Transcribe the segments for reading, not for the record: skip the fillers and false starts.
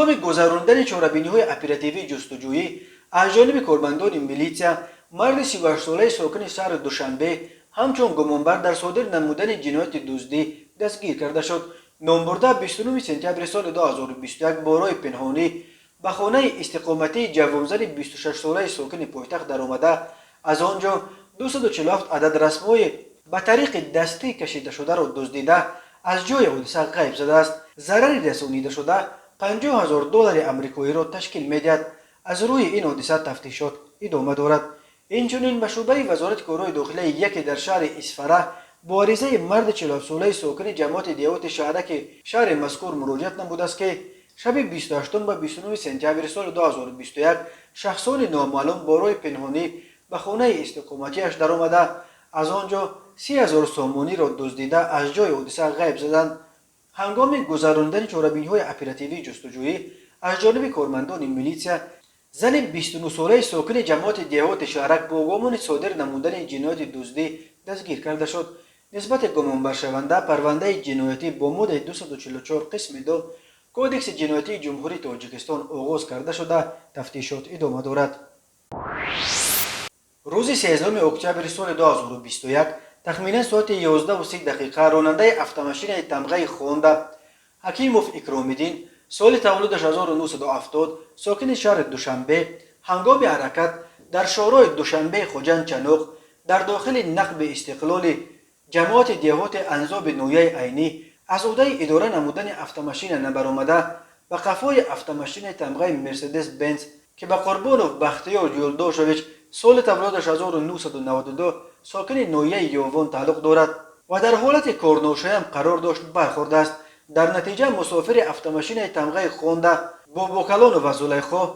هنگام گذراندن چهاربینی‌های اپراتیوی جستجویی از جانب کارمندان میلیتسیا، مرد 38 ساله ساکن شهر دوشنبه همچون گمانبر در صادر نمودن جنایت دزدی دستگیر کرده شد. نامبرده 29 سپتامبر سال 2021 بارای پنهانی به خانه استقامتی جوانزن 26 ساله ساکن پایتخت درآمده، از آنجا 247 عدد رسم‌های به طریق دستی کشیده شده را دزدیده از جای حادثه غیب شده است. ضرری رسانیده شده $50,000 آمریکایی را تشکیل می‌دهد. از روی این حادثه تفتیشات ادامه دارد. اینچنین به شعبه وزارت کارهای داخلی یکی در شهر اسفره با عریضه مرد 47 ساله ساکن جماعت دیوت شهرک شهر مذکور مراجعت نموده است که شب 28 و 29 سپتامبر سال 2021 شخصان نامعلوم بارای پنهانی به خانه استقامتیش درآمده، از آنجا 30,000 سامانی را دزدیده از جای حادثه غیب شدند. هنگام گذراندن چهاربینی‌های اپراتیوی جستجویی از جانب کارمندان میلیتسیا، زن 29 ساله ساکن جماعت دیهات شهرک با گمان صادر نمودن جنایت دزدی دستگیر کرده شد. نسبت گمانبر شونده پرونده جنایتی با ماده 244 قسم 2 کودکس جنایتی جمهوری تاجیکستان آغاز کرده شده تفتیشات ادامه دارد. روز 13 اکتبر سال 2021 تخمینا ساعت 11:30 راننده автомашین تمغه خونده حکیموف اکرام‌الدین سال تولدش 1970 ساکن شهر دوشنبه هنگام حرکت در شورای دوشنبه خوجند چنوق در داخل نقب استقلال جماعت دیهات انزاب نویه عینی از عهده اداره نمودن автомашین نبرآمده به قفای автомашین تمغه مرسدس بنز که به قربانوف بختیار یولداشویچ سال تولدش 1992 ساکن نویه یوون تعلق دارد و در حالت کارناشایم قرار داشت برخورده است. در نتیجه مسافر автомашین تمغه خونده با بوکلان و زلیخا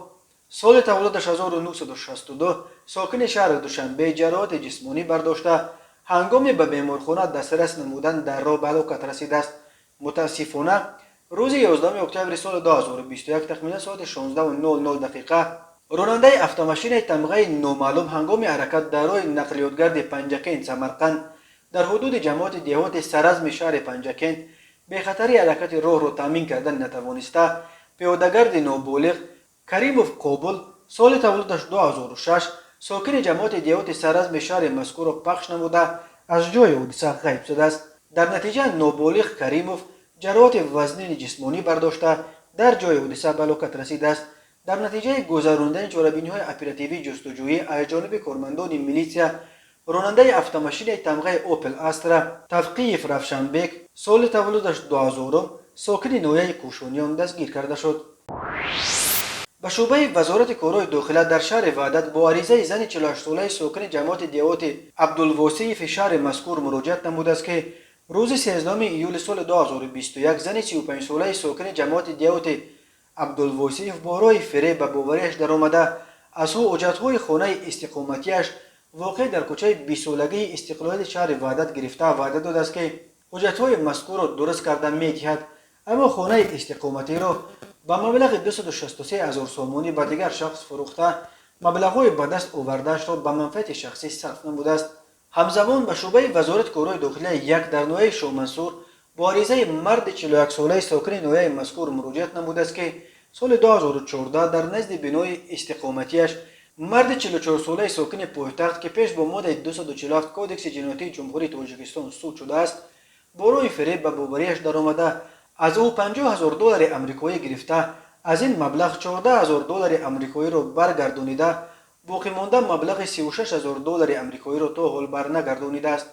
سال تولدش 1962 ساکن شهر دوشنبه جراحت جسمانی برداشته هنگام به بیمارخانه دسترس نمودن در راه به هلاکت رسیده است. متاسفانه روز 11 اکتبر سال 2021 تخمینا ساعت 16:00 راننده автомашین تمغه نامعلوم هنگام حرکت در راه نقلیاتگرد پنجکین سمرقند در حدود جماعت دیهات سرزم شهر پنجکین به خطر حرکت راه را تامین کردن نتوانسته پیاده‌گرد نابالغ کریموف قابل سال تولدش 2006 ساکن جماعت دیهات سرزم شهر مذکور را پخش نموده از جای حادثه غیب شده است. در نتیجه نابالغ کریموف جراحت وزنین جسمانی برداشته در جای حادثه به هلاکت رسیده است. در نتیجه گذراندن چهاربینی‌های اپراتیوی جستجویی از جانب کارمندان میلیتسیا، راننده автомашین تمغه اوپل استرا توقیف رفشنبک سال تولدش 2000 ساکن نویه کوشونیان دستگیر کرده شد. به شعبه وزارت کارهای داخلی در شهر وحدت با عریضه زن 48 ساله ساکن جماعت دیهات عبدالواسیف شهر مذکور مراجعت نموده است که روز 13 ایول سال 2021 زن 35 ساله ساکن جماعت دیهات عبدالواسیف بارای فریب به باوریش درآمده از او اجرت‌های خانه استقامتیش واقع در کوچه 20 سالگی استقلال شهر وحدت گرفته وعده داده است که حجت‌های مذکور را درست کرده می‌دهد، اما خانه استقامتی را با مبلغ 263,000 سامانی به دیگر شخص فروخته مبلغ‌های به دست آورده‌اش را به منفعت شخصی صرف نموده است. همزمان به شعبه وزارت کارهای داخلی یک در نویه شامنصور با عریضه مرد 41 ساله ساکن نویه مذکور مراجعت نموده است که سال 2014 در نزد بنای استقامتیش مرد 44 ساله ساکن پایتخت که پیش با ماده 247 کودکس جنایتی جمهوری تاجیکستان سود شده است بارای فریب به باوریش درآمده از او $50,000 آمریکایی گرفته از این مبلغ $14,000 آمریکایی را برگردانیده باقی مانده مبلغ $36,000 آمریکایی را تا حال برنگردانیده است.